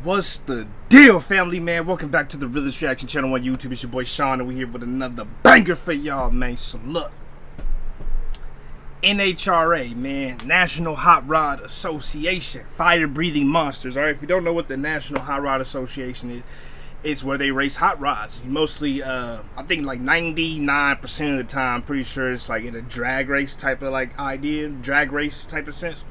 What's the deal, family, man? Welcome back to the Realest Reaction channel on YouTube. It's your boy Sean, and we're here with another banger for y'all, man. So look, NHRA, man, National Hot Rod Association, fire-breathing monsters. All right, if you don't know what the National Hot Rod Association is, it's where they race hot rods. Mostly, I think like 99% of the time, pretty sure it's like in a drag race type of like idea, drag race type of sense.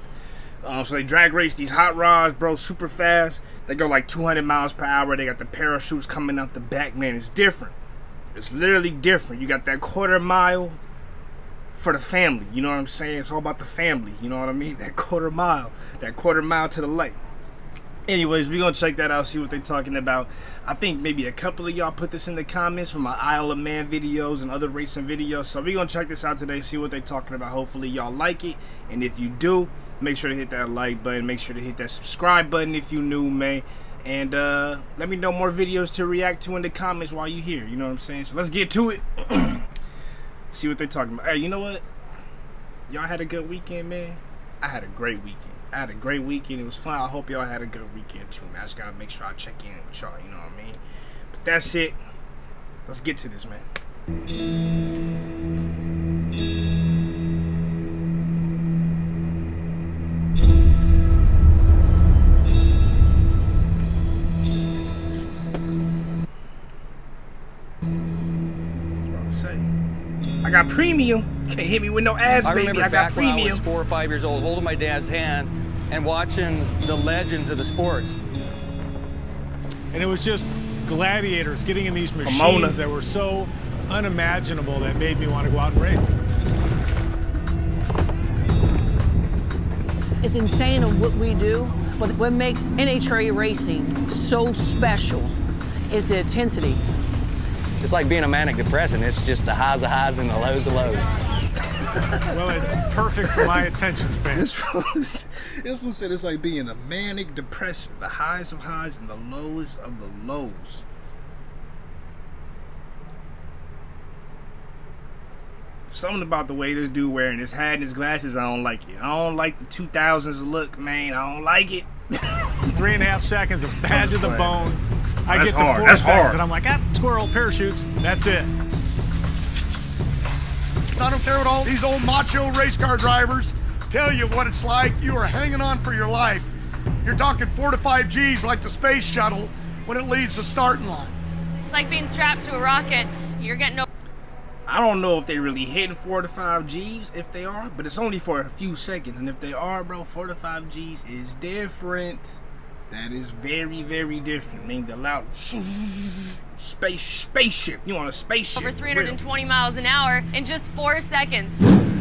So they drag race these hot rods, bro, super fast. They go like 200 miles per hour. They got the parachutes coming out the back, man. It's different. It's literally different. You got that quarter mile for the family. You know what I'm saying? It's all about the family. You know what I mean? That quarter mile to the lake. Anyways, we're going to check that out, see what they're talking about. I think maybe a couple of y'all put this in the comments from my Isle of Man videos and other racing videos. So we're going to check this out today, see what they're talking about. Hopefully y'all like it. And if you do, make sure to hit that like button. Make sure to hit that subscribe button if you new, man. And let me know more videos to react to in the comments while you're here. You know what I'm saying? So let's get to it. See what they're talking about. Hey, you know what? Y'all had a good weekend, man. I had a great weekend. I had a great weekend. It was fun. I hope y'all had a good weekend too, man. I just gotta make sure I check in with y'all, you know what I mean? But that's it. Let's get to this, man. I got premium. Can't hit me with no ads, baby. I got premium. When I was 4 or 5 years old, holding my dad's hand and watching the legends of the sports. And it was just gladiators getting in these machines that were so unimaginable that made me want to go out and race. It's insane on what we do, but what makes NHRA racing so special is the intensity. It's like being a manic depressant. It's just the highs of highs and the lows of lows. Well, it's perfect for my attention span. This one said it's like being a manic depressor. The highs of highs and the lowest of the lows. Something about the way this dude wearing his hat and his glasses, I don't like it. I don't like the 2000s look, man. I don't like it. It's 3.5 seconds of bad to the bone. I get to 4 seconds and I'm like, ah, squirrel, parachutes. That's it. I don't care what all these old macho race car drivers tell you what it's like. You are hanging on for your life. You're talking 4 to 5 G's like the space shuttle when it leaves the starting line. Like being strapped to a rocket, you're getting no. I don't know if they really hitting 4 to 5 G's, if they are, but it's only for a few seconds. And if they are, bro, 4 to 5 G's is different. That is very, very different. I mean, the loud spaceship. You want a spaceship? Over 320 miles an hour in just 4 seconds.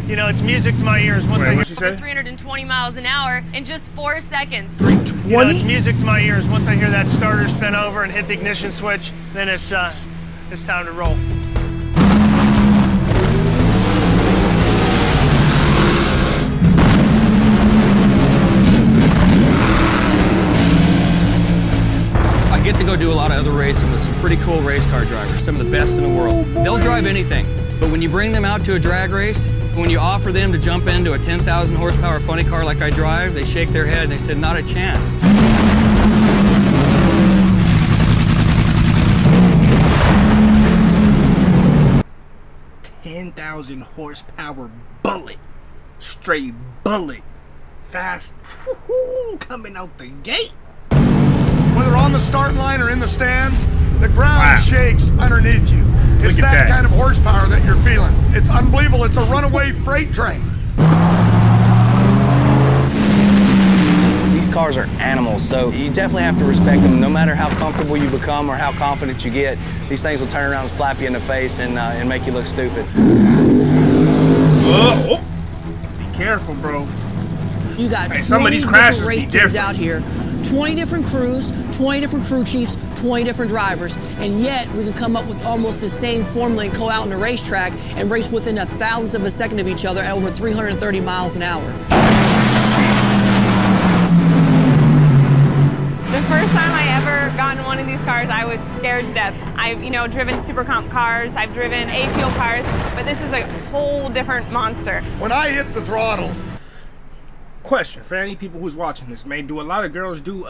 You know, it's music to my ears. Once I hear over 320 miles an hour in just 4 seconds. 320? You know, it's music to my ears. Once I hear that starter spin over and hit the ignition switch, then it's time to roll. I get to go do a lot of other racing with some pretty cool race car drivers, some of the best in the world. They'll drive anything, but when you bring them out to a drag race, when you offer them to jump into a 10,000 horsepower funny car like I drive, they shake their head and they said, not a chance. 10,000 horsepower bullet. Straight bullet. Fast. Coming out the gate. Whether on the starting line or in the stands, the ground shakes underneath you. It's that kind of horsepower that you're feeling. It's unbelievable. It's a runaway freight train. These cars are animals, so you definitely have to respect them. No matter how comfortable you become or how confident you get, these things will turn around and slap you in the face and make you look stupid. Oh, be careful, bro. You got some of these crashes race teams out here. 20 different crews, 20 different crew chiefs, 20 different drivers, and yet we can come up with almost the same formula and go out on the racetrack and race within a thousandth of a second of each other at over 330 miles an hour. The first time I ever got in one of these cars, I was scared to death. I've, driven super comp cars, I've driven A-fuel cars, but this is a whole different monster. When I hit the throttle, question for any people who's watching this, man. Do a lot of girls do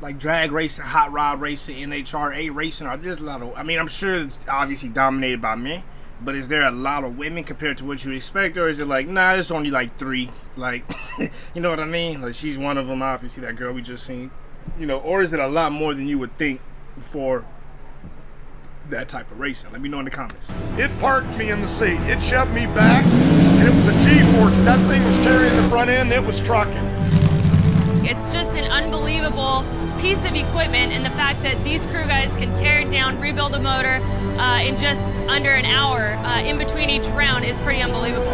like drag racing, hot rod racing, NHRA racing? Are there a lot of, I mean, I'm sure it's obviously dominated by men, but is there a lot of women compared to what you expect, or is it like, nah, there's only like 3, like, you know what I mean? Like, she's one of them, obviously, that girl we just seen, you know, or is it a lot more than you would think for that type of racing? Let me know in the comments. It parked me in the seat. It shoved me back, and it was a G-force. That thing was carrying the front end. It was trucking. It's just an unbelievable piece of equipment, and the fact that these crew guys can tear it down, rebuild a motor in just under an hour in between each round is pretty unbelievable.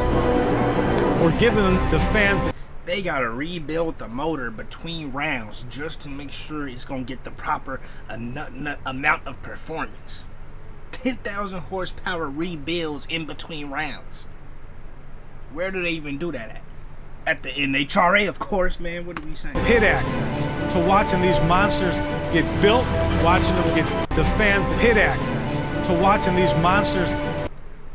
We're giving the fans... They gotta rebuild the motor between rounds just to make sure it's gonna get the proper amount of performance. 10,000 horsepower rebuilds in between rounds. Where do they even do that at? At the NHRA, of course, man. What are we saying? Pit access to watching these monsters get built, watching them get the fans pit access to watching these monsters.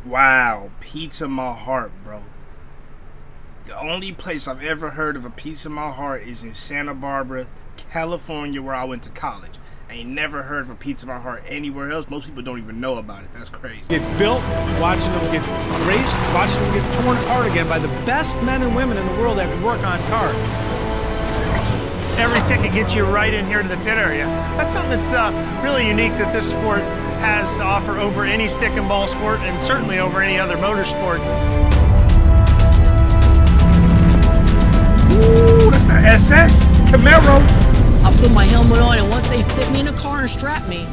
Wow, pizza my heart, bro. The only place I've ever heard of a pizza my heart is in Santa Barbara, California, where I went to college. I ain't never heard of a pizza my heart anywhere else. Most people don't even know about it. That's crazy. Get built, watching them get raced, watching them get torn apart again by the best men and women in the world that work on cars. Every ticket gets you right in here to the pit area. That's something that's really unique that this sport has to offer over any stick and ball sport, and certainly over any other motorsport. Ooh, that's the SS Camaro. I put my helmet on, and once they sit me in the car and strap me,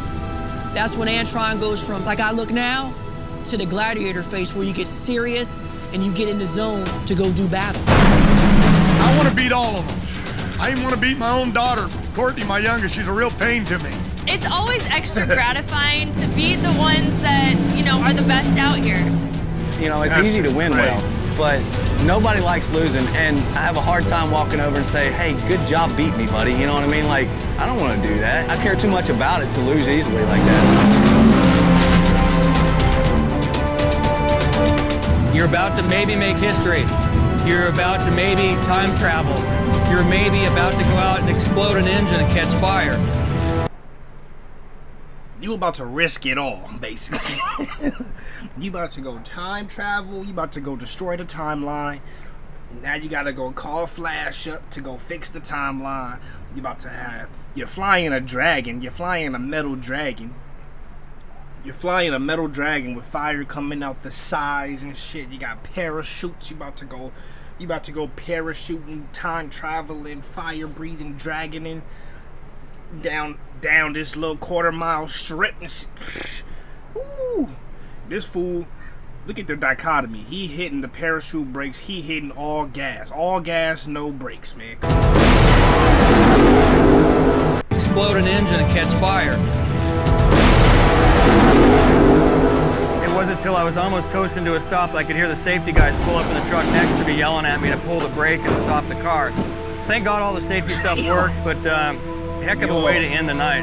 that's when Antron goes from like I look now to the gladiator face, where you get serious and you get in the zone to go do battle. I want to beat all of them. I even want to beat my own daughter, Courtney, my youngest. She's a real pain to me. It's always extra gratifying to beat the ones that, you know, are the best out here. You know, it's easy to win well, but nobody likes losing, and I have a hard time walking over and say, hey, good job beating me, buddy. You know what I mean? Like, I don't want to do that. I care too much about it to lose easily like that. You're about to maybe make history. You're about to maybe time travel. You're maybe about to go out and explode an engine and catch fire. You about to risk it all, basically. You about to go time travel. You about to go destroy the timeline. Now you gotta go call Flash up to go fix the timeline. You about to have, you're flying a dragon. You're flying a metal dragon. You're flying a metal dragon with fire coming out the sides and shit. You got parachutes. You about to go parachuting, time traveling, fire breathing, dragoning down this little quarter-mile strip. Ooh, this fool, look at the dichotomy. He hitting the parachute brakes, he hitting all gas, no brakes, man. Explode an engine and catch fire. It wasn't until I was almost coasting to a stop that I could hear the safety guys pull up in the truck next to me yelling at me to pull the brake and stop the car. Thank God all the safety stuff worked, but heck of a way to end the night.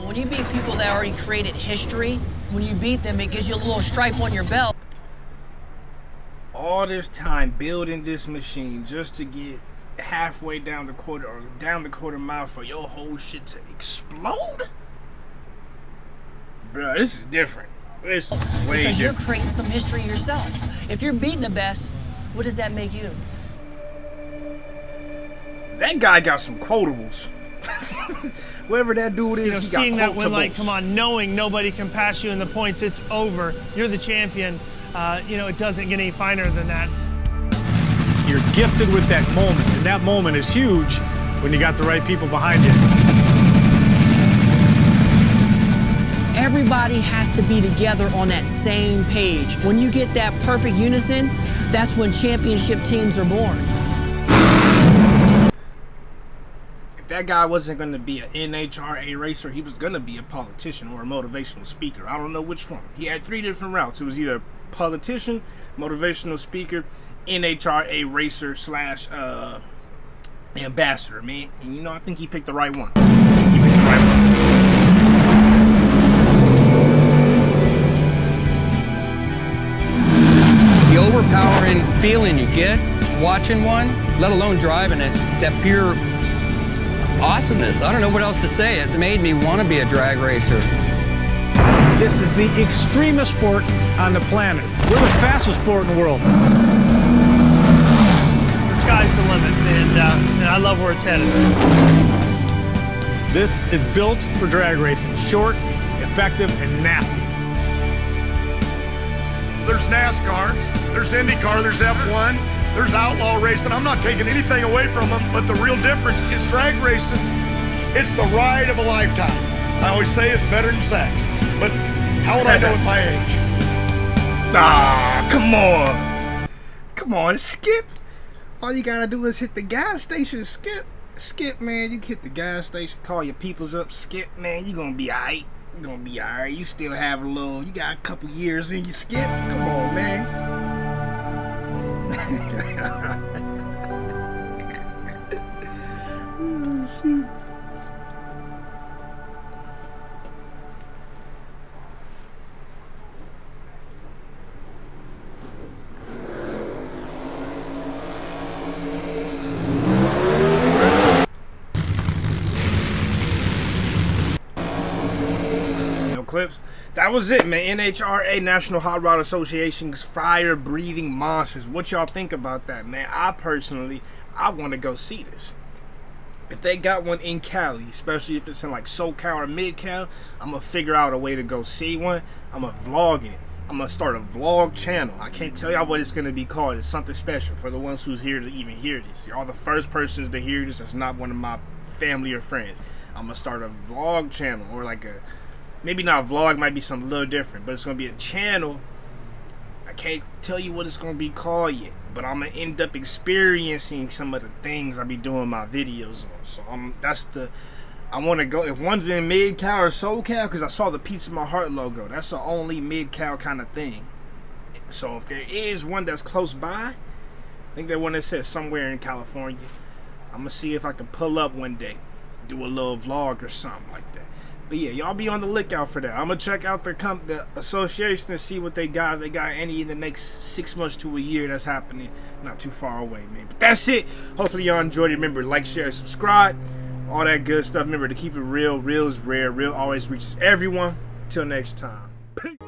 When you beat people that already created history, when you beat them, it gives you a little stripe on your belt. All this time building this machine just to get halfway down the quarter mile for your whole shit to explode? Bro, this is different. This is way because different. You're creating some history yourself. If you're beating the best, what does that make you? That guy got some quotables. Whoever that dude is, you know, he got seeing that win, like, quotables. come on, knowing nobody can pass you in the points, it's over. You're the champion. You know, it doesn't get any finer than that. You're gifted with that moment, and that moment is huge when you got the right people behind you. Everybody has to be together on that same page. When you get that perfect unison, that's when championship teams are born. If that guy wasn't going to be an NHRA racer, he was going to be a politician or a motivational speaker. I don't know which one. He had 3 different routes. It was either politician, motivational speaker, NHRA racer slash ambassador, man. And you know, I think he picked the right one. He picked the right one. The overpowering feeling you get watching one, let alone driving it, that pure awesomeness. I don't know what else to say. It made me want to be a drag racer. This is the extremest sport on the planet. We're the fastest sport in the world. The sky's the limit, and I love where it's headed. This is built for drag racing. Short, effective, and nasty. There's NASCAR, there's IndyCar, there's F1, there's outlaw racing. I'm not taking anything away from them, but the real difference is drag racing. It's the ride of a lifetime. I always say it's better than sex, but how would I know at my age? Ah, come on. Come on, Skip. All you gotta do is hit the gas station, Skip. Skip, man, you hit the gas station, call your peoples up, Skip, man, you gonna be alright. You gonna be alright. You still have a little, you got a couple years in you, Skip. Come on, man. Oh, shoot. Clips. That was it, man. NHRA, National Hot Rod Association's fire breathing monsters. What y'all think about that, man? I personally, I want to go see this. If they got one in Cali, especially if it's in like SoCal or Mid-Cal, I'm gonna figure out a way to go see one. I'm gonna vlog it. I'm gonna start a vlog channel. I can't tell y'all what it's gonna be called. It's something special for the ones who's here to even hear this. Y'all the first persons to hear this that's not one of my family or friends. I'm gonna start a vlog channel, or like a, maybe not a vlog, might be something a little different, but it's going to be a channel. I can't tell you what it's going to be called yet, but I'm going to end up experiencing some of the things I be doing my videos on. So that's the, I want to go, if one's in Mid-Cal or SoCal, because I saw the Pizza My Heart logo. That's the only Mid-Cal kind of thing. So if there is one that's close by, I think that one that says somewhere in California, I'm going to see if I can pull up one day, do a little vlog or something like that. But yeah, y'all be on the lookout for that. I'm gonna check out the association and see what they got. If they got any in the next 6 months to a year that's happening, not too far away, man. But that's it. Hopefully y'all enjoyed it. Remember, like, share, subscribe, all that good stuff. Remember to keep it real. Real is rare. Real always reaches everyone. Till next time. Peace.